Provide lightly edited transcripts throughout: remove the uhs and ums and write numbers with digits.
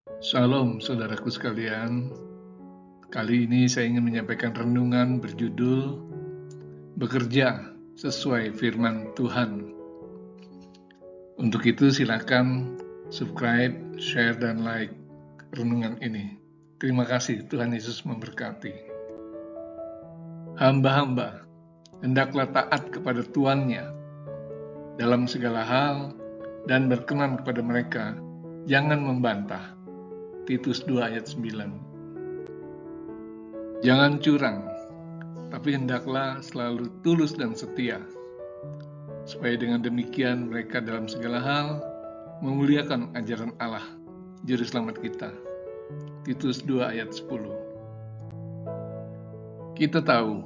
Shalom saudaraku sekalian, kali ini saya ingin menyampaikan renungan berjudul Bekerja sesuai firman Tuhan. Untuk itu silakan subscribe, share, dan like renungan ini. Terima kasih, Tuhan Yesus memberkati. Hamba-hamba, hendaklah taat kepada tuannya dalam segala hal dan berkenan kepada mereka, jangan membantah. Titus 2 ayat 9. Jangan curang, tapi hendaklah selalu tulus dan setia, supaya dengan demikian mereka dalam segala hal memuliakan ajaran Allah, Juru Selamat kita. Titus 2 ayat 10. Kita tahu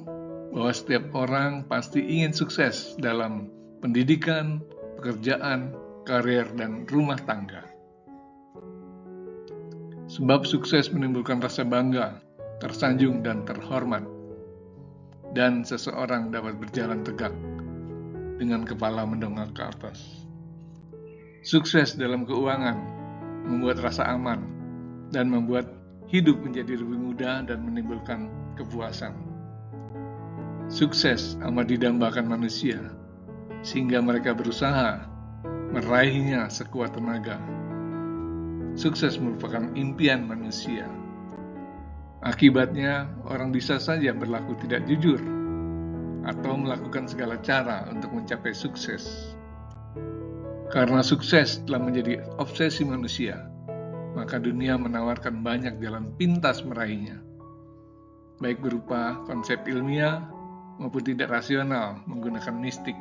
bahwa setiap orang pasti ingin sukses dalam pendidikan, pekerjaan, karir, dan rumah tangga. Sebab sukses menimbulkan rasa bangga, tersanjung, dan terhormat. Dan seseorang dapat berjalan tegak dengan kepala mendongak ke atas. Sukses dalam keuangan membuat rasa aman dan membuat hidup menjadi lebih mudah dan menimbulkan kepuasan. Sukses amat didambakan manusia, sehingga mereka berusaha meraihnya sekuat tenaga. Sukses merupakan impian manusia. Akibatnya, orang bisa saja berlaku tidak jujur atau melakukan segala cara untuk mencapai sukses. Karena sukses telah menjadi obsesi manusia, maka dunia menawarkan banyak jalan pintas meraihnya, baik berupa konsep ilmiah maupun tidak rasional menggunakan mistik.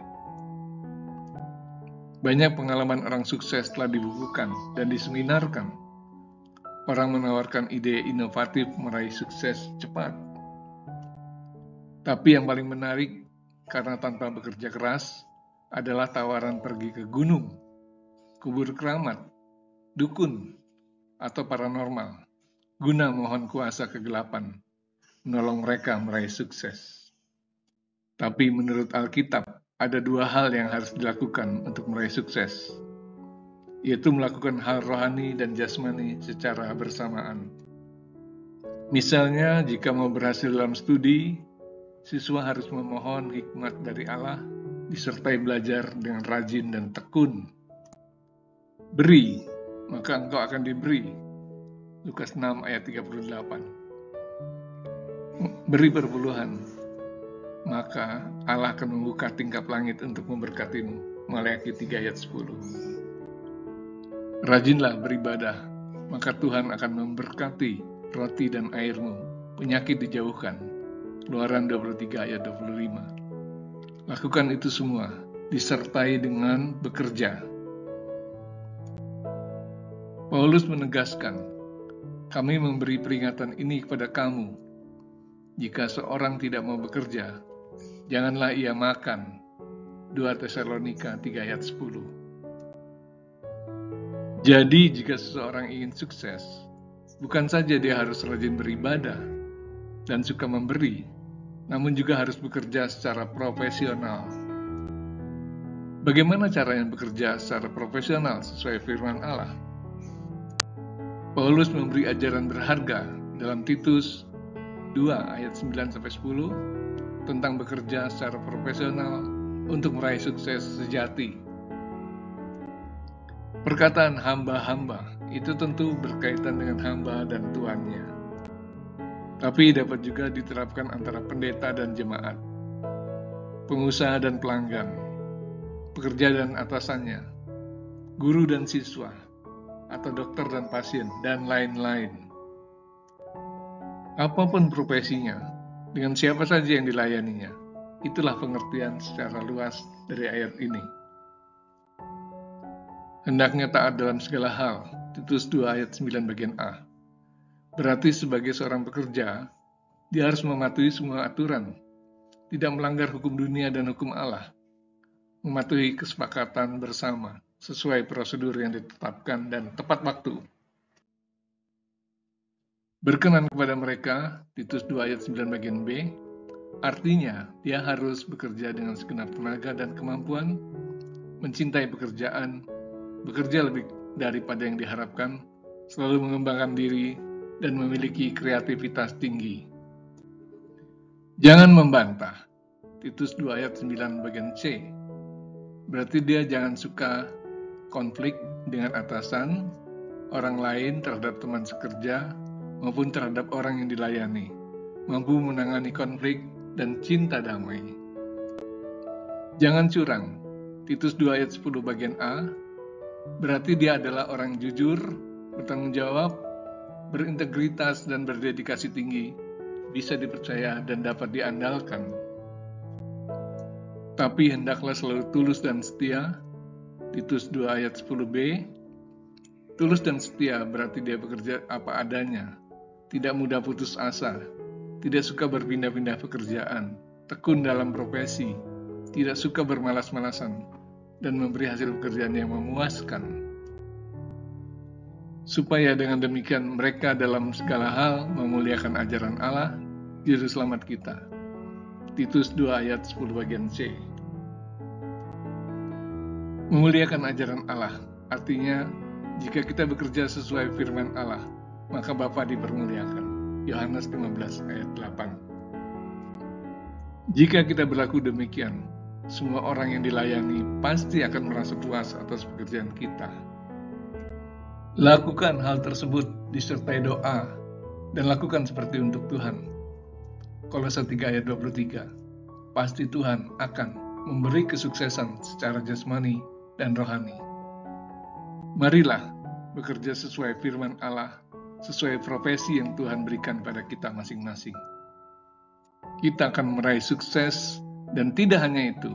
Banyak pengalaman orang sukses telah dibukukan dan diseminarkan. Orang menawarkan ide inovatif meraih sukses cepat. Tapi yang paling menarik, karena tanpa bekerja keras, adalah tawaran pergi ke gunung, kubur keramat, dukun, atau paranormal, guna mohon kuasa kegelapan, menolong mereka meraih sukses. Tapi menurut Alkitab, ada dua hal yang harus dilakukan untuk meraih sukses, yaitu melakukan hal rohani dan jasmani secara bersamaan. Misalnya, jika mau berhasil dalam studi, siswa harus memohon hikmat dari Allah, disertai belajar dengan rajin dan tekun. Beri, maka engkau akan diberi. Lukas 6 ayat 38. Beri perpuluhan, maka Allah akan membuka tingkap langit untuk memberkatimu. Maleakhi 3 ayat 10. Rajinlah beribadah, maka Tuhan akan memberkati roti dan airmu, penyakit dijauhkan. Keluaran 23 ayat 25. Lakukan itu semua, disertai dengan bekerja. Paulus menegaskan, kami memberi peringatan ini kepada kamu. Jika seorang tidak mau bekerja, janganlah ia makan. 2 Tesalonika 3 ayat 10. Jadi jika seseorang ingin sukses, bukan saja dia harus rajin beribadah dan suka memberi, namun juga harus bekerja secara profesional. Bagaimana caranya bekerja secara profesional sesuai firman Allah? Paulus memberi ajaran berharga dalam Titus 2 ayat 9-10 tentang bekerja secara profesional untuk meraih sukses sejati. Perkataan hamba-hamba itu tentu berkaitan dengan hamba dan tuannya. Tapi dapat juga diterapkan antara pendeta dan jemaat, pengusaha dan pelanggan, pekerja dan atasannya, guru dan siswa, atau dokter dan pasien, dan lain-lain. Apapun profesinya, dengan siapa saja yang dilayaninya, itulah pengertian secara luas dari ayat ini. Hendaknya taat dalam segala hal, Titus 2 ayat 9 bagian A. Berarti sebagai seorang pekerja, dia harus mematuhi semua aturan, tidak melanggar hukum dunia dan hukum Allah, mematuhi kesepakatan bersama, sesuai prosedur yang ditetapkan dan tepat waktu. Berkenan kepada mereka, Titus 2 ayat 9 bagian B, artinya dia harus bekerja dengan segenap tenaga dan kemampuan, mencintai pekerjaan, bekerja lebih daripada yang diharapkan, selalu mengembangkan diri, dan memiliki kreativitas tinggi. Jangan membantah. Titus 2 ayat 9 bagian C. Berarti dia jangan suka konflik dengan atasan, orang lain terhadap teman sekerja, maupun terhadap orang yang dilayani, mampu menangani konflik dan cinta damai. Jangan curang. Titus 2 ayat 10 bagian A. Berarti dia adalah orang jujur, bertanggung jawab, berintegritas dan berdedikasi tinggi, bisa dipercaya dan dapat diandalkan. Tapi hendaklah selalu tulus dan setia. Titus 2 ayat 10b. Tulus dan setia berarti dia bekerja apa adanya, tidak mudah putus asa, tidak suka berpindah-pindah pekerjaan, tekun dalam profesi, tidak suka bermalas-malasan, dan memberi hasil pekerjaan yang memuaskan. Supaya dengan demikian mereka dalam segala hal memuliakan ajaran Allah, Juru Selamat kita. Titus 2 ayat 10 bagian C. Memuliakan ajaran Allah, artinya jika kita bekerja sesuai firman Allah, maka Bapa dipermuliakan. Yohanes 15 ayat 8. Jika kita berlaku demikian, semua orang yang dilayani pasti akan merasa puas atas pekerjaan kita. Lakukan hal tersebut disertai doa dan lakukan seperti untuk Tuhan. Kolose 3 ayat 23. Pasti Tuhan akan memberi kesuksesan secara jasmani dan rohani. Marilah bekerja sesuai firman Allah, sesuai profesi yang Tuhan berikan pada kita masing-masing. Kita akan meraih sukses dan tidak hanya itu,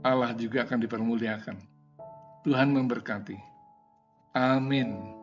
Allah juga akan dipermuliakan. Tuhan memberkati. Amin.